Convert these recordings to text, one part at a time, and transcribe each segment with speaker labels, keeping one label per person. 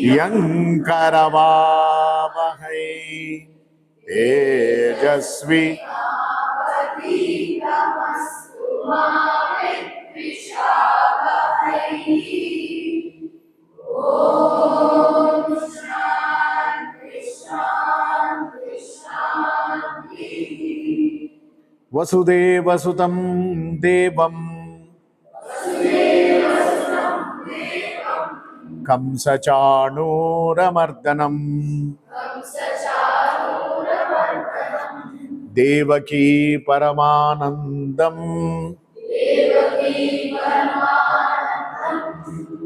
Speaker 1: यं करवावहै तेजस्वी वसुदेवसुतं देवं कंसचाणूरमर्दनं देवकी परमानन्दं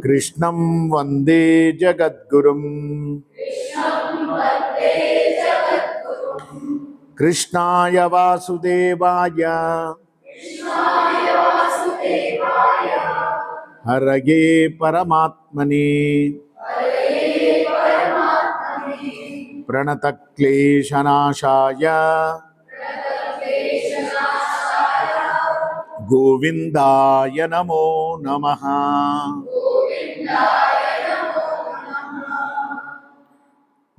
Speaker 1: कृष्णं वन्दे जगद्गुरुं कृष्णाय वासुदेवाय हरये परमात्मने प्रणतक्लेशनाशाय गोविन्दाय नमो नमः।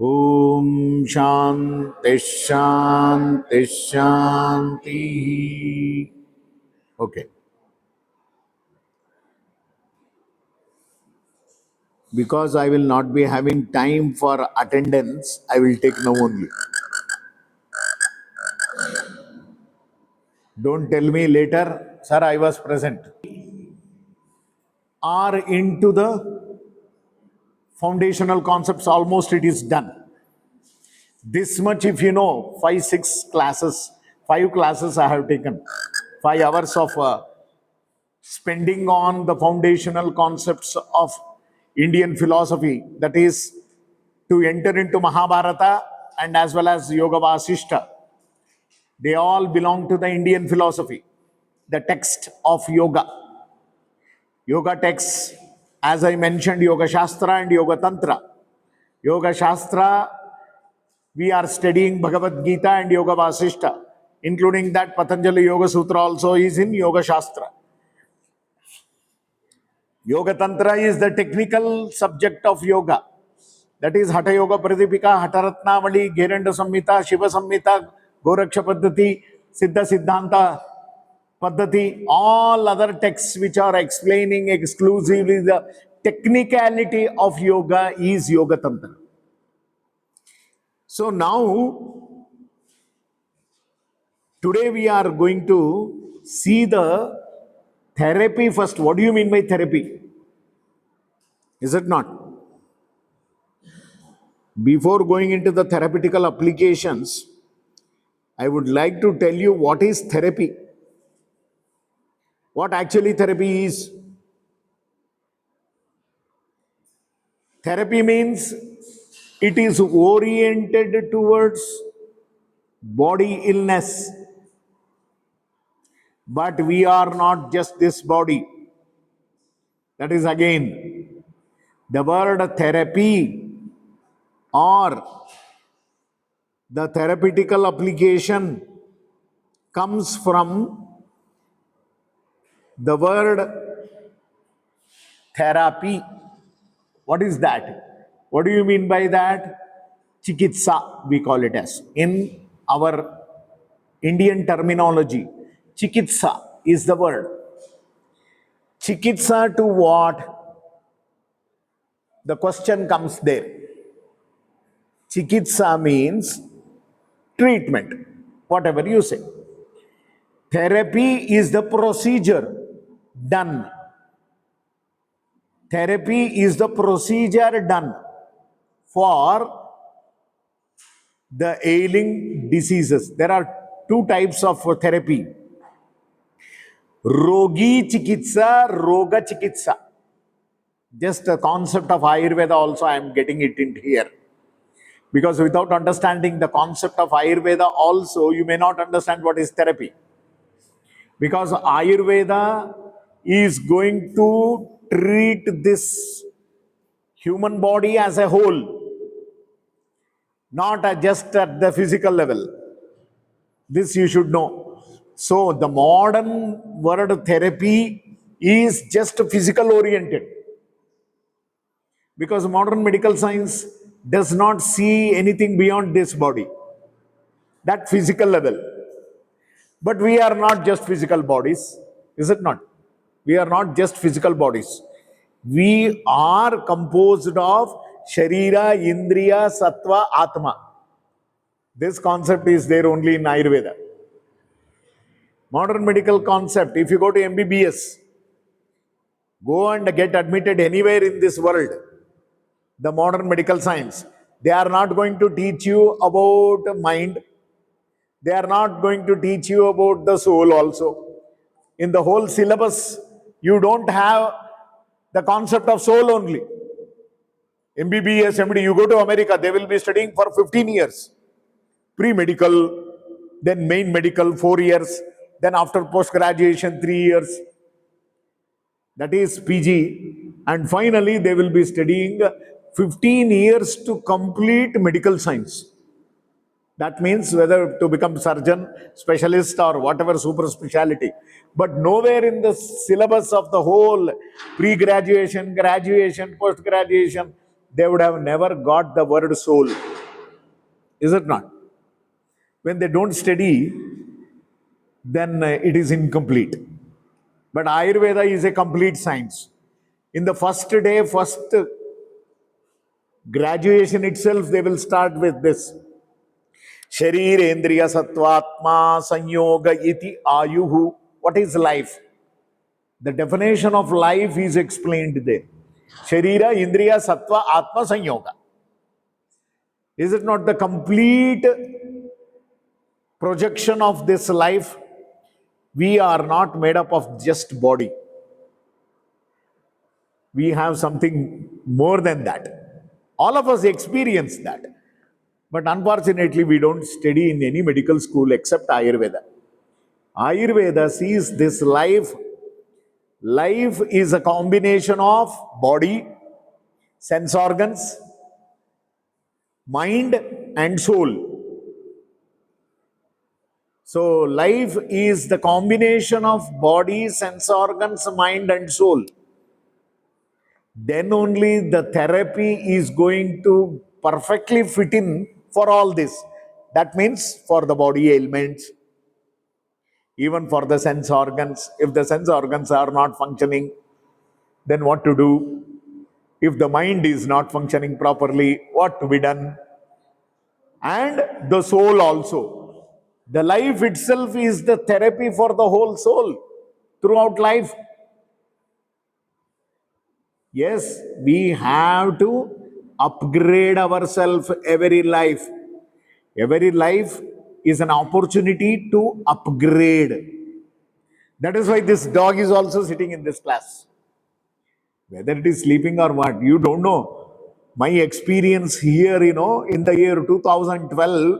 Speaker 1: ॐ शान्ति शान्ति शान्ति। Okay. Because I will not be having time for attendance, I will take now only. Don't tell me later, sir, I was present. Are into the foundational concepts, almost it is done. This much, if you know, 5 classes I have taken. 5 hours of spending on the foundational concepts of Indian philosophy, that is to enter into Mahabharata and as well as Yoga Vasishta. They all belong to the Indian philosophy, the text of yoga. Yoga texts, as I mentioned, Yoga Shastra and Yoga Tantra. Yoga Shastra, we are studying Bhagavad Gita and Yoga Vasishta, including that Patanjali Yoga Sutra also is in Yoga Shastra. Yoga Tantra is the technical subject of yoga. That is Hatha Yoga Pradipika, Hatha Ratnavali, Geranda Samhita, Shiva Samhita, Goraksha Paddhati, Siddha Siddhanta Paddhati, all other texts which are explaining exclusively the technicality of yoga is Yoga Tantra. So now, today we are going to see the therapy first. What do you mean by therapy? Is it not? Before going into the therapeutical applications, I would like to tell you what is therapy. What actually therapy is. Therapy means it is oriented towards body illness. But we are not just this body. That is again, the word therapy or the therapeutical application comes from the word therapy. What is that? What do you mean by that? Chikitsa, we call it as. In our Indian terminology, chikitsa is the word. Chikitsa to what? The question comes there. Chikitsa means treatment, whatever you say. Therapy is the procedure done. Therapy is the procedure done for the ailing diseases. There are 2 types of therapy. Rogi chikitsa, roga chikitsa. Just the concept of Ayurveda also I am getting it in here. Because without understanding the concept of Ayurveda also, you may not understand what is therapy. Because Ayurveda is going to treat this human body as a whole, not just at the physical level. This you should know. So the modern word therapy is just physical oriented. Because modern medical science does not see anything beyond this body, that physical level. But we are not just physical bodies, is it not? We are not just physical bodies. We are composed of Sharira, Indriya, Sattva, Atma. This concept is there only in Ayurveda. Modern medical concept, if you go to MBBS, go and get admitted anywhere in this world, the modern medical science, they are not going to teach you about mind. They are not going to teach you about the soul also. In the whole syllabus, you don't have the concept of soul only. MBBS, MD, you go to America, they will be studying for 15 years. Pre-medical, then main medical, 4 years, then after post-graduation, 3 years. That is PG. And finally, they will be studying 15 years to complete medical science. That means whether to become surgeon, specialist, or whatever super specialty. But nowhere in the syllabus of the whole pre-graduation, graduation, post-graduation, they would have never got the word soul. Is it not? When they don't study, then it is incomplete. But Ayurveda is a complete science. In the first day, first graduation itself, they will start with this. Sharirendriya Sattvatma Sanyoga iti Ayuhu. What is life? The definition of life is explained there. Sharira, Indriya, Sattva, Atma, Sanyoga. Is it not the complete projection of this life? We are not made up of just body. We have something more than that. All of us experience that. But unfortunately, we don't study in any medical school except Ayurveda. Ayurveda sees this life. Life is a combination of body, sense organs, mind, and soul. So, life is the combination of body, sense organs, mind, and soul. Then only the therapy is going to perfectly fit in for all this. That means for the body ailments, even for the sense organs. If the sense organs are not functioning, then what to do? If the mind is not functioning properly, what to be done? And the soul also. The life itself is the therapy for the whole soul throughout life. Yes, we have to upgrade ourselves every life. Every life is an opportunity to upgrade. That is why this dog is also sitting in this class. Whether it is sleeping or what, you don't know. My experience here, in the year 2012,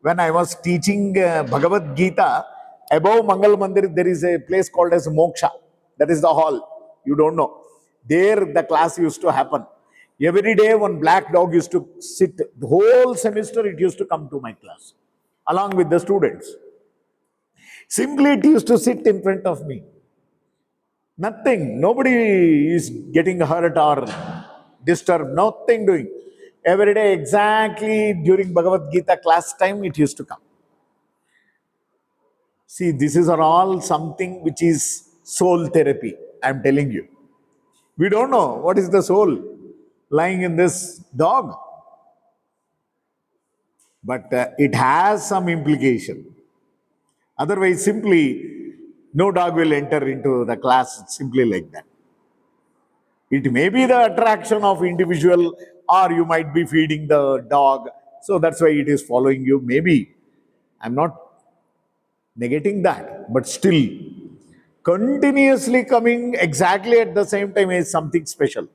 Speaker 1: when I was teaching Bhagavad Gita, above Mangal Mandir, there is a place called as Moksha. That is the hall. You don't know. There, the class used to happen. Every day, one black dog used to sit. The whole semester, it used to come to my class, along with the students. Simply, it used to sit in front of me. Nothing. Nobody is getting hurt or disturbed. Nothing doing. Every day, exactly during Bhagavad Gita class time, it used to come. See, this is all something which is soul therapy. I'm telling you. We don't know what is the soul lying in this dog, but it has some implication. Otherwise, simply, no dog will enter into the class simply like that. It may be the attraction of individual, or you might be feeding the dog. So that's why it is following you. Maybe. I'm not negating that. But still, continuously coming exactly at the same time is something special,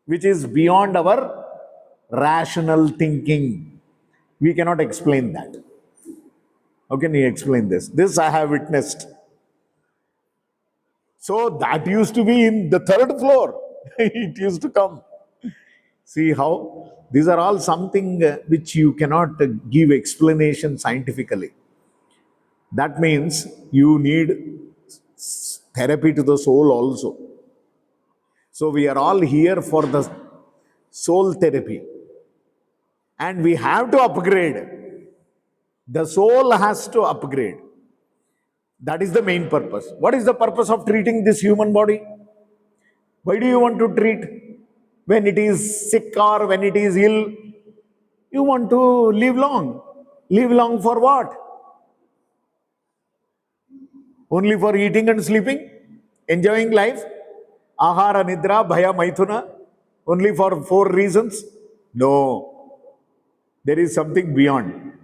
Speaker 1: which is beyond our rational thinking. We cannot explain that. How can you explain this? This I have witnessed. So that used to be in the third floor. It used to come. See how these are all something which you cannot give explanation scientifically. That means you need therapy to the soul also. So we are all here for the soul therapy. And we have to upgrade. The soul has to upgrade. That is the main purpose. What is the purpose of treating this human body? Why do you want to treat when it is sick or when it is ill? You want to live long. Live long for what? Only for eating and sleeping? Enjoying life? Ahara, Nidra, Bhaya, Maithuna? Only for 4 reasons? No. There is something beyond.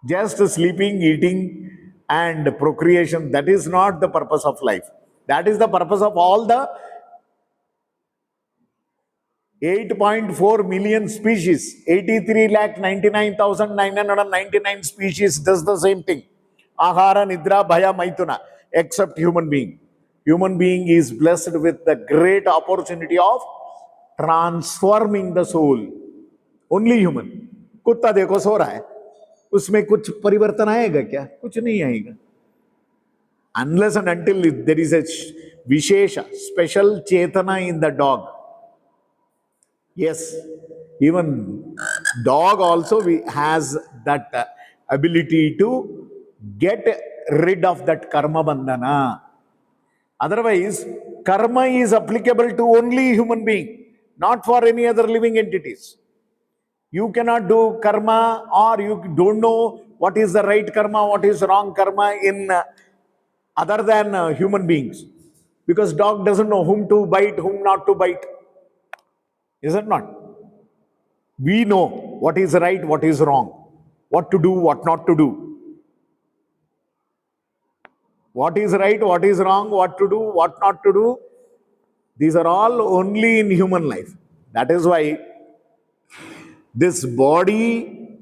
Speaker 1: Just sleeping, eating, and procreation, that is not the purpose of life. That is the purpose of all the 8.4 million species. 83,99,999 species does the same thing. Ahara, Nidra, Bhaya, Maithuna, except human being. Human being is blessed with the great opportunity of transforming the soul. Only human. कुत्ता देखो सो रहा है, उसमें कुछ परिवर्तन आएगा क्या? कुछ नहीं आएगा. Unless and until there is a vishesha, special chetana in the dog. Yes, even dog also has that ability to get rid of that karma bandhana. Otherwise, karma is applicable to only human being, not for any other living entities. You cannot do karma, or you don't know what is the right karma, what is wrong karma in other than human beings. Because dog doesn't know whom to bite, whom not to bite. Is it not? We know what is right, what is wrong, what to do, what not to do. What is right, what is wrong, what to do, what not to do. These are all only in human life. That is why this body,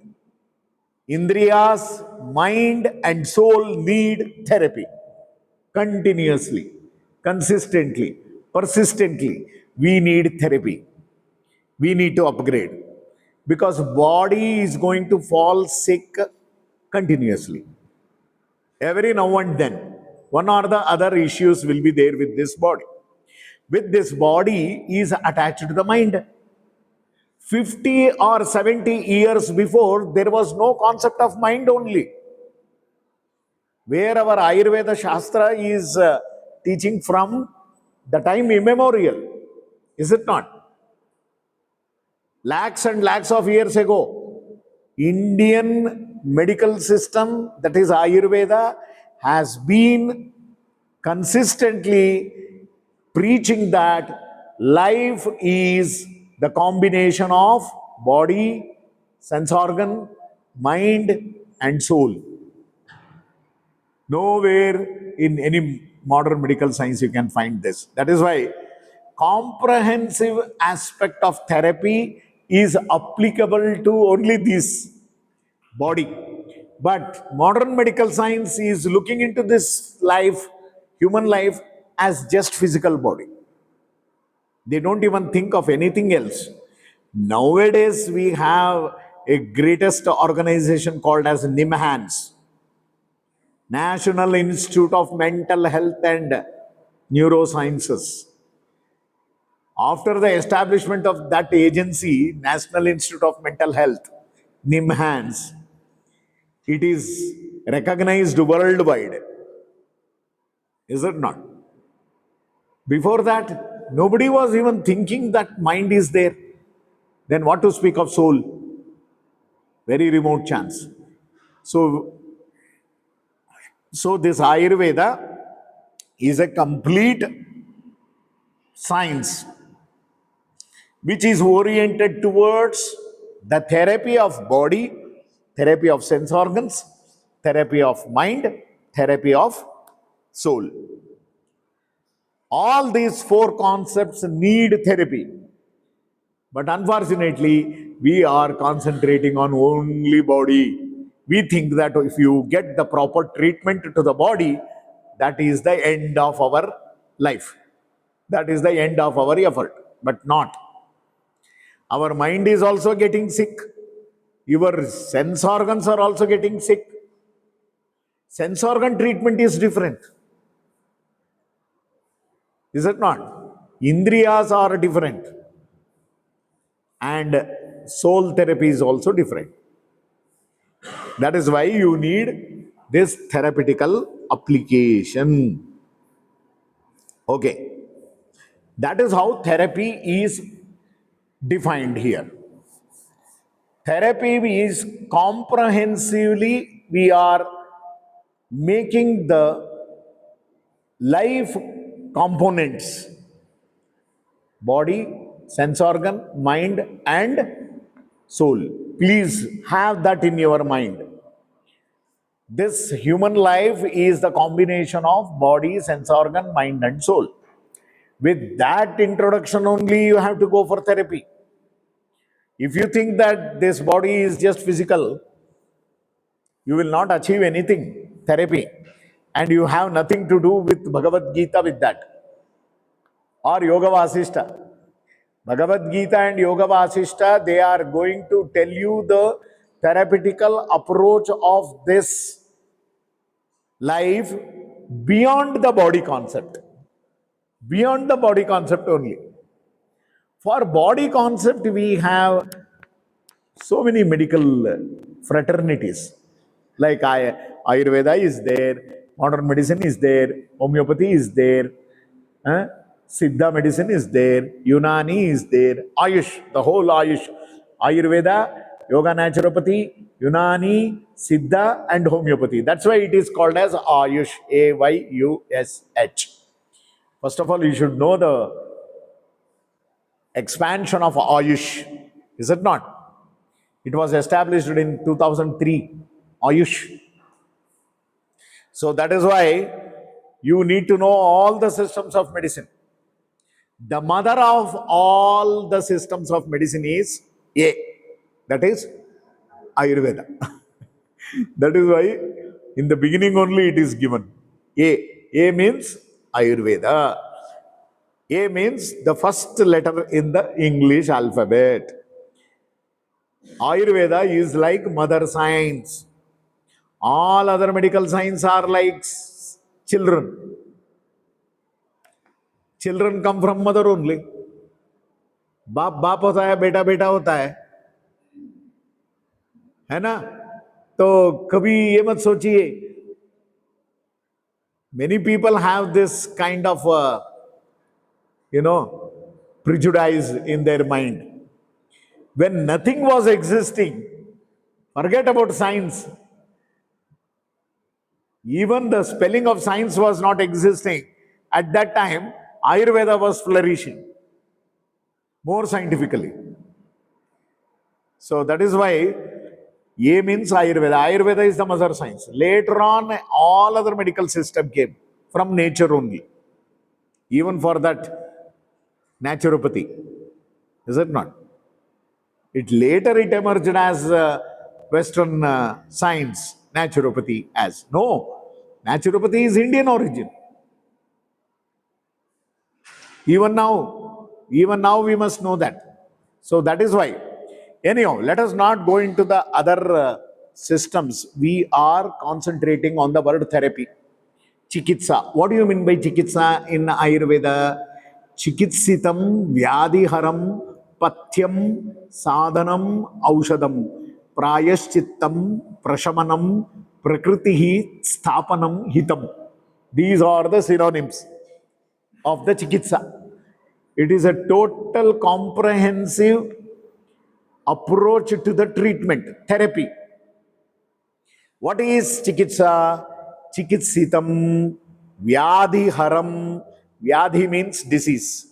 Speaker 1: indriyas, mind, and soul need therapy continuously, consistently, persistently. We need therapy. We need to upgrade, because body is going to fall sick continuously. Every now and then, one or the other issues will be there with this body. With this body is attached to the mind. 50 or 70 years before, there was no concept of mind only. Where our Ayurveda Shastra is teaching from the time immemorial, is it not? Lakhs and lakhs of years ago, Indian medical system, that is Ayurveda, has been consistently preaching that life is the combination of body, sense organ, mind, and soul. Nowhere in any modern medical science you can find this. That is why comprehensive aspect of therapy is applicable to only this body. But modern medical science is looking into this life, human life, as just physical body. They don't even think of anything else. Nowadays, we have a greatest organization called as NIMHANS, National Institute of Mental Health and Neurosciences. After the establishment of that agency, National Institute of Mental Health, NIMHANS, it is recognized worldwide. Is it not? Before that, nobody was even thinking that mind is there. Then what to speak of soul? Very remote chance. So this Ayurveda is a complete science which is oriented towards the therapy of body, therapy of sense organs, therapy of mind, therapy of soul. All these 4 concepts need therapy. But unfortunately, we are concentrating on only body. We think that if you get the proper treatment to the body, that is the end of our life. That is the end of our effort. But not. Our mind is also getting sick. Your sense organs are also getting sick. Sense organ treatment is different. Is it not? Indriyas are different. And soul therapy is also different. That is why you need this therapeutical application. Okay, that is how therapy is defined here. Therapy is comprehensively, we are making the life components: body, sense organ, mind, and soul. Please have that in your mind. This human life is the combination of body, sense organ, mind, and soul. With that introduction only, you have to go for therapy. If you think that this body is just physical, you will not achieve anything, therapy. And you have nothing to do with Bhagavad Gita with that. Or Yoga Vasishta. Bhagavad Gita and Yoga Vasishta, they are going to tell you the therapeutical approach of this life beyond the body concept. Beyond the body concept only. For body concept, we have so many medical fraternities. Like Ayurveda is there, modern medicine is there, homeopathy is there, huh? Siddha medicine is there, Unani is there, Ayush, the whole Ayush, Ayurveda, Yoga Naturopathy, Unani, Siddha, and homeopathy. That's why it is called as Ayush, Ayush. First of all, you should know the expansion of Ayush, is it not? It was established in 2003, Ayush. So that is why you need to know all the systems of medicine. The mother of all the systems of medicine is A, that is Ayurveda. That is why in the beginning only it is given. A means Ayurveda. A means the first letter in the English alphabet. Ayurveda is like mother science. All other medical science are like children. Children come from mother only. बाप बाप होता है, बेटा बेटा होता है ना? तो कभी ये मत सोचिए. Many people have this kind of prejudice in their mind. When nothing was existing, forget about science. Even the spelling of science was not existing. At that time, Ayurveda was flourishing more scientifically. So that is why A means Ayurveda. Ayurveda is the mother science. Later on, all other medical system came from nature only. Even for that, naturopathy. Is it not? It emerged as Western science, naturopathy as. No, naturopathy is Indian origin. Even now we must know that. So that is why. Anyhow, let us not go into the other systems. We are concentrating on the word therapy. Chikitsa. What do you mean by chikitsa in Ayurveda? Chikitsitam vyadiharam pathyam sadhanam aushadam prayaschittam prashamanam prakritihi sthapanam hitam. These are the synonyms of the chikitsa. It is a total comprehensive approach to the treatment, therapy. What is chikitsa? Chikitsitam vyadhiharam. Vyadhi means disease.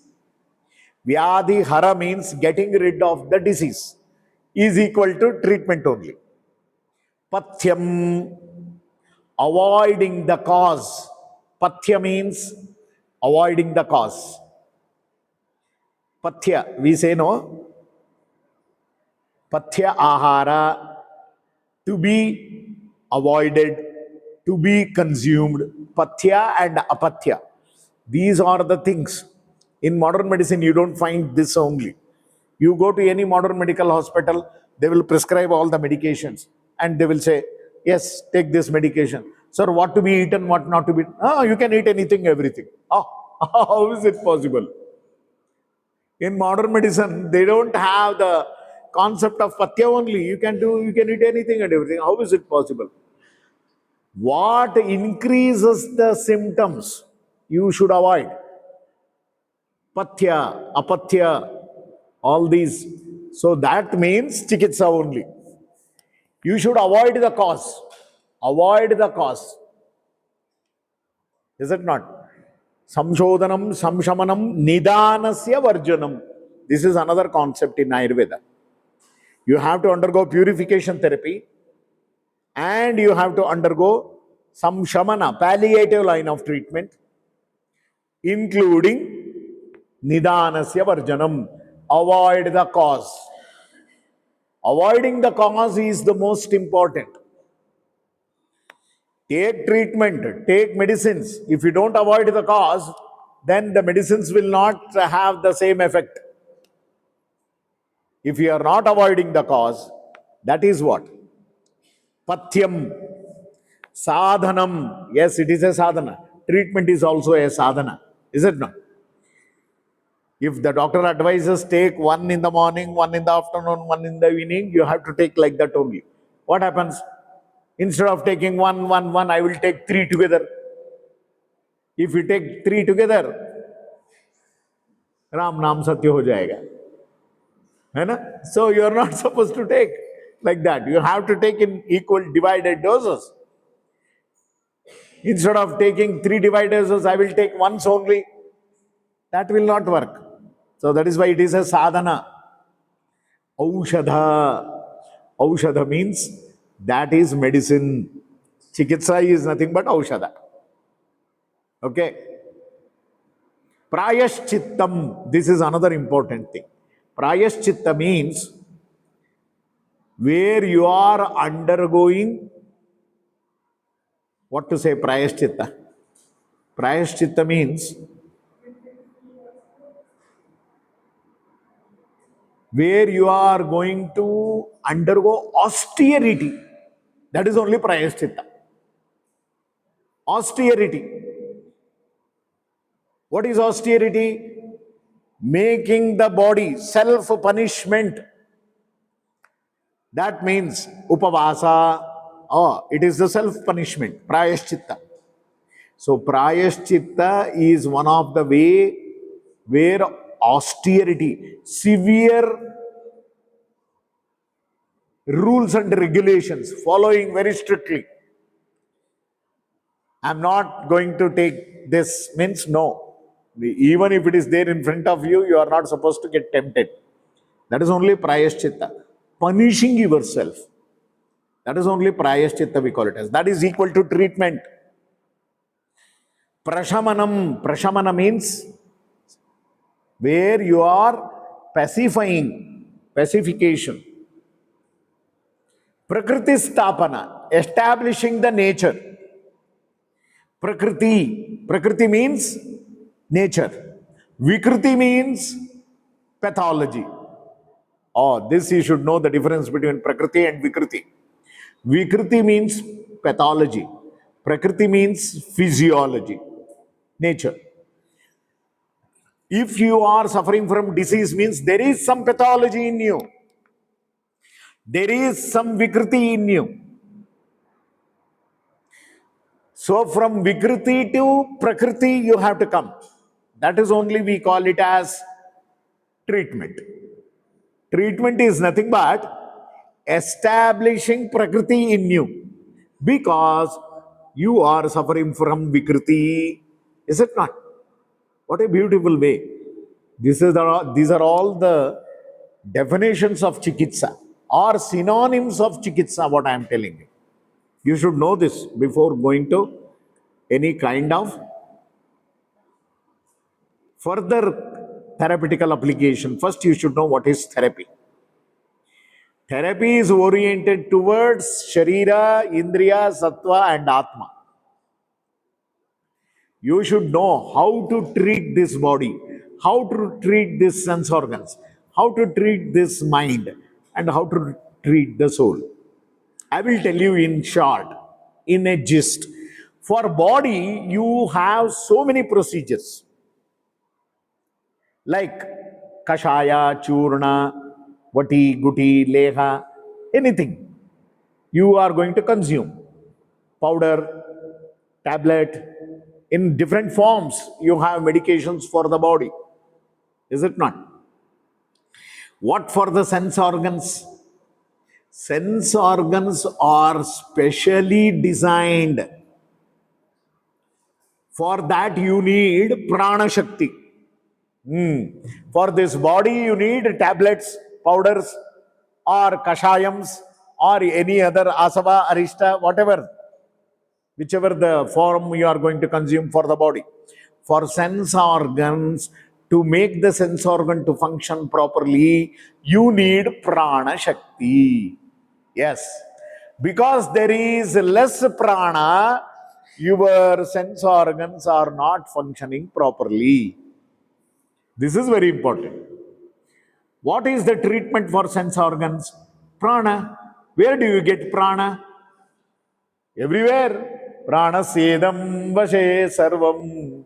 Speaker 1: Vyadhihara means getting rid of the disease is equal to treatment only. Pathyam, avoiding the cause. Pathya means avoiding the cause. Pathya, we say no. Pathya ahara, to be avoided, to be consumed. Pathya and apathya. These are the things. In modern medicine, you don't find this only. You go to any modern medical hospital, they will prescribe all the medications and they will say, yes, take this medication. Sir, what to be eaten, what not to be eaten? You can eat anything, everything. How is it possible? In modern medicine, they don't have the concept of patya only. You can eat anything and everything. How is it possible? What increases the symptoms, you should avoid. Patya, apatya, all these. So that means chikitsa only. You should avoid the cause. Avoid the cause. Is it not? Samshodhanam, samshamanam, nidanasya varjanam. This is another concept in Ayurveda. You have to undergo purification therapy and you have to undergo some shamana, palliative line of treatment, including nidanasya varjanam. Avoid the cause. Avoiding the cause is the most important. Take treatment, take medicines. If you don't avoid the cause, then the medicines will not have the same effect. If you are not avoiding the cause, that is what? Pathyam, sadhanam. Yes, it is a sadhana. Treatment is also a sadhana. Is it not? If the doctor advises take one in the morning, one in the afternoon, one in the evening, you have to take like that only. What happens? Instead of taking one, I will take three together. If you take three together, Ram Naam Satya ho jayega. है ना? So you are not supposed to take like that. You have to take in equal divided doses. Instead of taking three divided doses, I will take once only. That will not work. So that is why it is a sadhana. Aushadha. Aushadha means that is medicine. Chikitsa is nothing but aushadha. Okay. Prayashchittam. This is another important thing. Prayashchitta means where you are undergoing, what to say prayashchitta? Prayashchitta means where you are going to undergo austerity. That is only prayashchitta. Austerity. What is austerity? Making the body self-punishment. That means upavasa. Oh, it is the self-punishment, prayashchitta. So prayashchitta is one of the way where austerity, severe rules and regulations, following very strictly. I'm not going to take this, means no. Even if it is there in front of you, you are not supposed to get tempted. That is only prayashchitta. Punishing yourself. That is only prayashchitta we call it as. That is equal to treatment. Prashamanam. Prashamana means where you are pacifying, pacification. Prakriti stapana, establishing the nature. Prakriti. Prakriti means nature. Vikriti means pathology. Oh, this you should know the difference between Prakriti and Vikriti. Vikriti means pathology. Prakriti means physiology, nature. If you are suffering from disease, means there is some pathology in you. There is some Vikriti in you. So from Vikriti to Prakriti, you have to come. That is only we call it as treatment. Treatment is nothing but establishing Prakriti in you because you are suffering from Vikriti. Is it not? What a beautiful way. These are all the definitions of Chikitsa or synonyms of Chikitsa, what I am telling you. You should know this before going to any kind of further therapeutical application. First, you should know what is therapy. Therapy is oriented towards Sharira, Indriya, Sattva, and Atma. You should know how to treat this body, how to treat these sense organs, how to treat this mind, and how to treat the soul. I will tell you in short, in a gist. For body, you have so many procedures. Like kashaya, churna, vati, guti, leha, anything you are going to consume. Powder, tablet, in different forms, you have medications for the body. Is it not? What for the sense organs? Sense organs are specially designed. For that, you need prana shakti. For this body, you need tablets, powders, or kashayams, or any other asava, arishta, whatever, whichever the form you are going to consume for the body. For sense organs, to make the sense organ to function properly, you need prana shakti. Yes. Because there is less prana, your sense organs are not functioning properly. This is very important. What is the treatment for sense organs? Prana. Where do you get prana? Everywhere. Prana sedam vashe sarvam.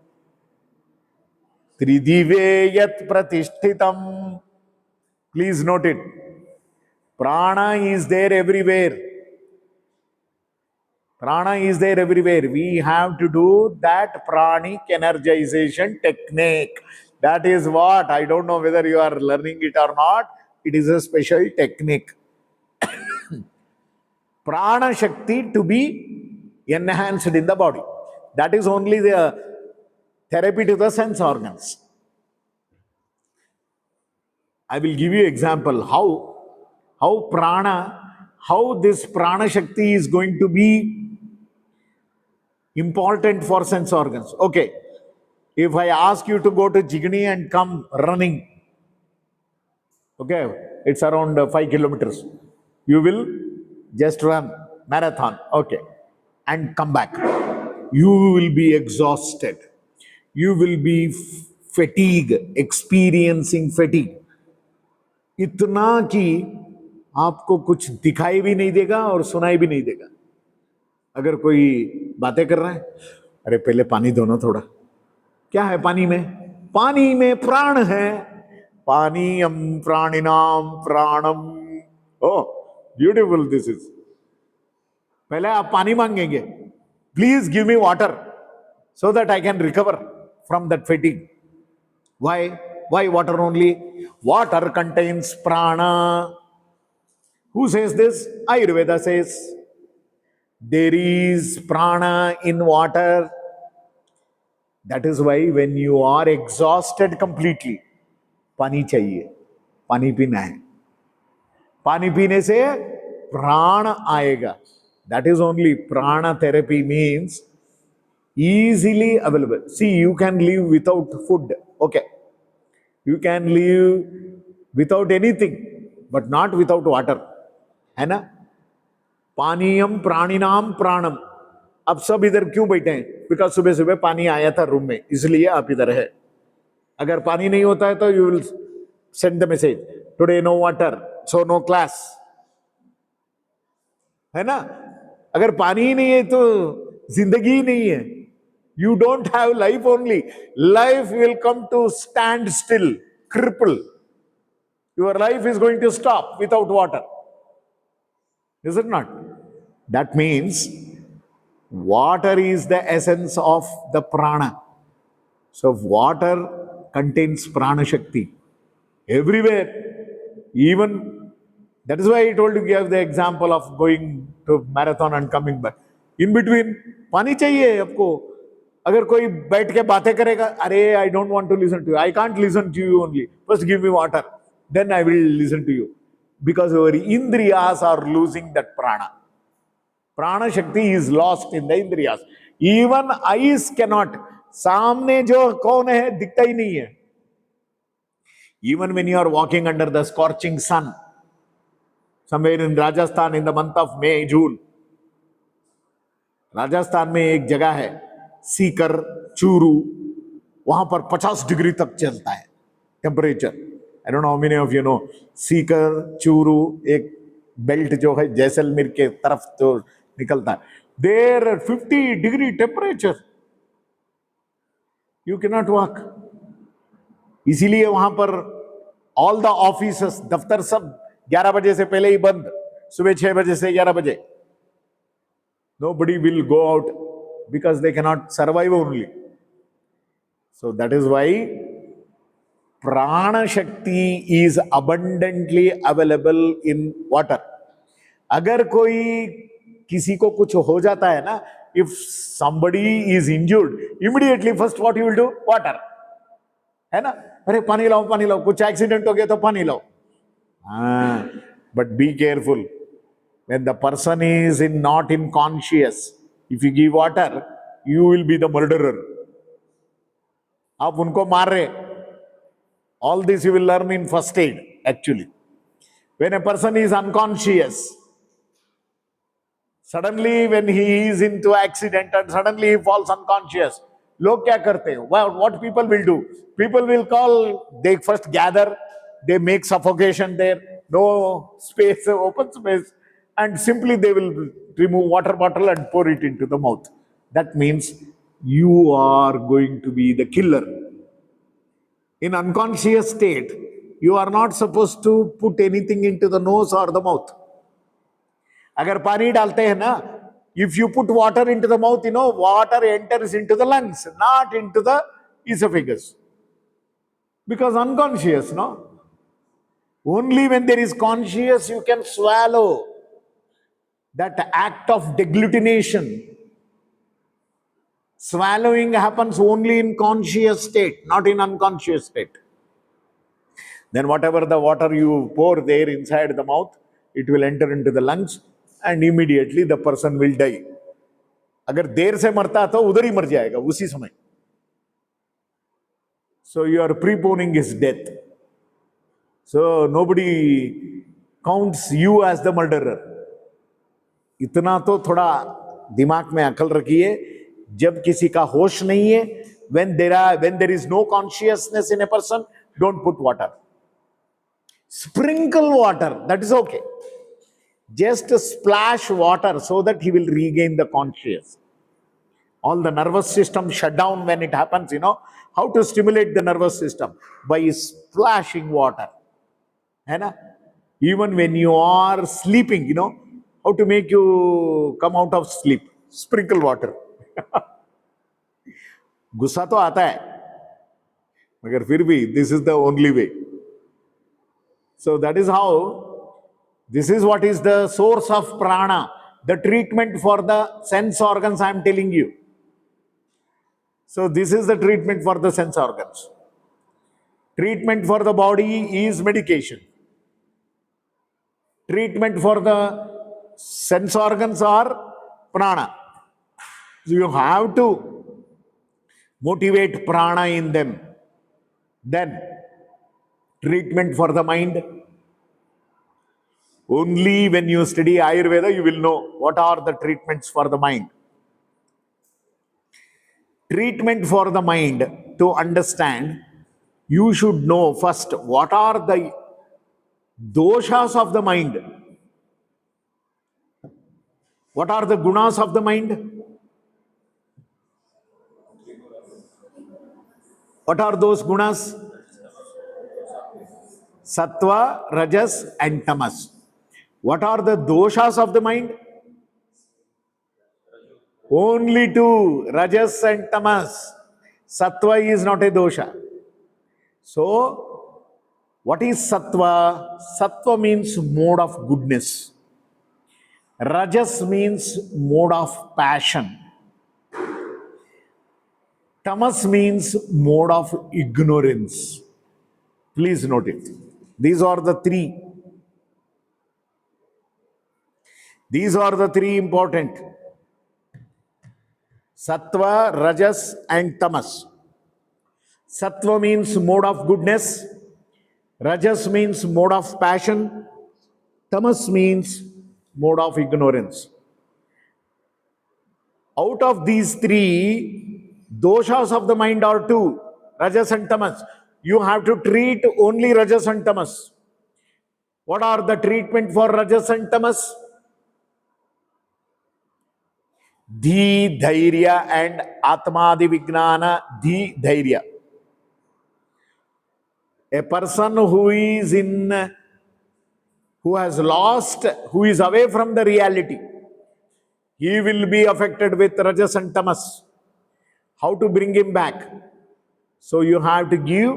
Speaker 1: Tridive yat pratishtitam. Please note it. Prana is there everywhere. Prana is there everywhere. We have to do that pranic energization technique. That is what, I don't know whether you are learning it or not. It is a special technique. Prana Shakti to be enhanced in the body. That is only the therapy to the sense organs. I will give you example how this prana Shakti is going to be important for sense organs. Okay, if I ask you to go to Jigni and come running, okay, it's around 5 kilometers. You will just run marathon, okay, and come back. You will be exhausted. You will be fatigue, experiencing fatigue. इतना कि आपको कुछ दिखाई भी नहीं देगा और सुनाई भी नहीं देगा. अगर कोई बातें कर रहा है, अरे पहले पानी दो ना थोड़ा. क्या है पानी में? पानी में प्राण है. पानीयम प्राणिनाम प्राणम. Oh beautiful this is. पहले आप पानी मांगेंगे, please give me water so that I can recover from that fatigue. Why? Why water only? Water contains prana. Who says this? Ayurveda says there is prana in water. That is why when you are exhausted completely, पानी चाहिए, पानी पीना है. पानी पीने से प्राण आएगा. That is only prana therapy means easily available. See, you can live without food. Okay. You can live without anything, but not without water. है ना? पानीयम प्राणिनाम प्राणम. अब सब इधर क्यों बैठे हैं? बिकॉज सुबह सुबह पानी आया था रूम में, इसलिए आप इधर है. अगर पानी नहीं होता है तो you will send the message, today no water, so no class. है ना? अगर पानी ही नहीं है तो जिंदगी ही नहीं है. You don't have life only. Life will come to stand still, cripple. Your life is going to stop without water. Is it not? That means water is the essence of the prana. So water contains prana shakti everywhere. Even that is why I told you, give the example of going to marathon and coming back. In between, पानी चाहिए आपको. अगर कोई बैठ के बातें करेगा, अरे I don't want to listen to you, I can't listen to you only, first give me water, then I will listen to you. Because your इंद्रियास आर लूजिंग दैट प्राणा. प्राण शक्ति इज लॉस्ट इन द इंद्रियास. Even eyes can not. सामने जो कौन है दिखता ही नहीं है. Even when you are walking under the scorching sun somewhere in Rajasthan in the month of मे जून, राजस्थान में एक जगह है सीकर, चूरू, वहां पर 50 डिग्री तक चलता है temperature. I don't know how many of you know Sikar, Churu, एक बेल्ट जो है जैसलमेर के तरफ तो निकलता है. There 50 degree temperature, you can not walk. इसीलिए वहां पर ऑल द ऑफिसेस, दफ्तर सब 11 बजे से पहले ही बंद, सुबह 6 बजे से 11 बजे. Nobody will go out because they cannot survive only. So that is why prana shakti is abundantly available in water. अगर कोई किसी को कुछ हो जाता है ना, if somebody is injured, immediately first what you will do? Water. है ना? अरे पानी लाओ, कुछ एक्सीडेंट हो गया तो पानी लाओ. But be careful. When the person is not in conscious, if you give water, you will be the murderer. आप उनको मार रहे. All this you will learn in first aid, actually. When a person is unconscious, suddenly when he is into accident and suddenly he falls unconscious, लोग क्या करते हैं? What people will do? People will call, they first gather, they make suffocation there, no space, open space, and simply they will remove water bottle and pour it into the mouth. That means you are going to be the killer. In unconscious state, you are not supposed to put anything into the nose or the mouth. अगर पानी डालते हैं ना, if you put water into the mouth, water enters into the lungs, not into the esophagus. Because unconscious, no? Only when there is conscious, you can swallow. That act of degglutination, swallowing happens only in conscious state, not in unconscious state. Then whatever the water you pour there inside the mouth, it will enter into the lungs and immediately the person will die. अगर देर से मरता तो उधर ही मर जाएगा उसी समय. So you are preponing his death. So nobody counts you as the murderer. इतना तो थोड़ा दिमाग में अकल रखिए. जब किसी का होश नहीं है, when there is no consciousness in a person, don't put water. Sprinkle water, that is okay. Just splash water so that he will regain the consciousness. All the nervous system shut down when it happens, how to stimulate the nervous system? By splashing water. Even when you are sleeping, how to make you come out of sleep? Sprinkle water. गुस्सा तो आता है, मगर फिर भी this is the only way. So that is how, this is what is the source of prana, the treatment for the sense organs I am telling you. So this is the treatment for the sense organs. Treatment for the body is medication. Treatment for the sense organs are prana. So you have to motivate prana in them. Then treatment for the mind. Only when you study Ayurveda, you will know what are the treatments for the mind. Treatment for the mind, to understand, you should know first what are the doshas of the mind. What are the gunas of the mind? What are those gunas? Sattva, Rajas and Tamas. What are the doshas of the mind? Only two, Rajas and Tamas. Sattva is not a dosha. So, what is Sattva? Sattva means mode of goodness. Rajas means mode of passion. Tamas means mode of ignorance. Please note it. These are the three. These are the three important. Sattva, Rajas and Tamas. Sattva means mode of goodness. Rajas means mode of passion. Tamas means mode of ignorance. Out of these three, doshas of the mind are two, Rajas and Tamas. You have to treat only Rajas and Tamas. What are the treatment for Rajas and Tamas? Dhi, Dhairya and Atmadi Vijnana, Dhi, Dhairya. A person who is who has lost, who is away from the reality, he will be affected with rajas and tamas. How to bring him back? So you have to give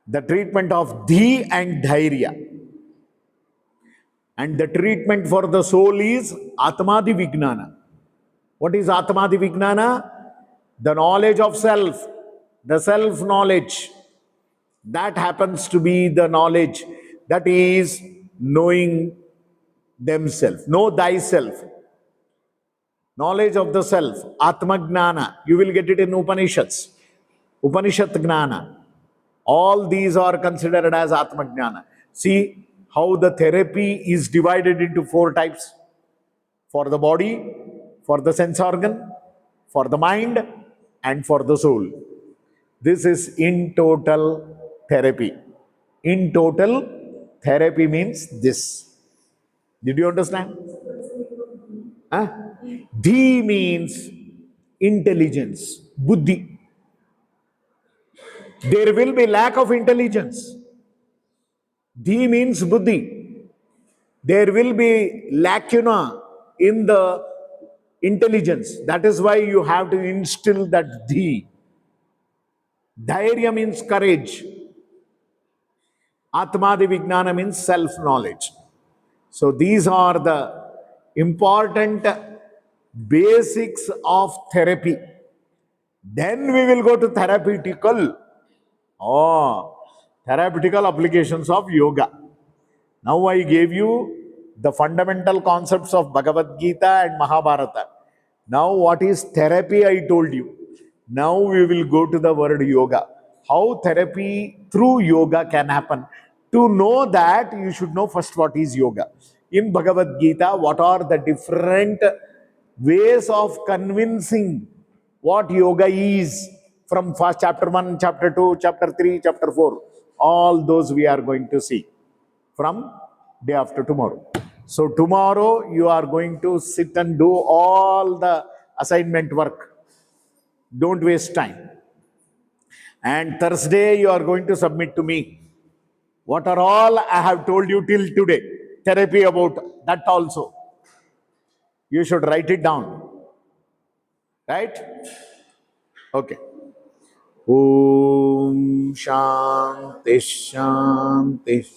Speaker 1: the treatment of dhi and dhairya. And the treatment for the soul is atmadi vijnana. What is atmadi vijnana? The knowledge of self, the self knowledge. That happens to be the knowledge that is knowing themselves. Know thyself. Knowledge of the self, Atma Gnana. You will get it in Upanishads. Upanishad Gnana. All these are considered as Atma Gnana. See how the therapy is divided into four types: for the body, for the sense organ, for the mind, and for the soul. This is in total therapy. In total, therapy means this. Did you understand? Huh? Dhi means intelligence, buddhi. There will be lack of intelligence. Dhi means buddhi. There will be lacuna in the intelligence. That is why you have to instill that dhi. Dhairya means courage. Atmadi Vijnana means self-knowledge. So these are the important basics of therapy. Then we will go to therapeutical. Oh, therapeutical applications of yoga. Now I gave you the fundamental concepts of Bhagavad Gita and Mahabharata. Now what is therapy I told you. Now we will go to the word yoga. How therapy through yoga can happen. To know that, you should know first what is yoga. In Bhagavad Gita, what are the different ways of convincing what yoga is, from first chapter 1, chapter 2, chapter 3, chapter 4. All those we are going to see from day after tomorrow. So tomorrow you are going to sit and do all the assignment work. Don't waste time. And Thursday you are going to submit to me what are all I have told you till today. Therapy about that also. You should write it down. Right? Okay. Om Shanti Shanti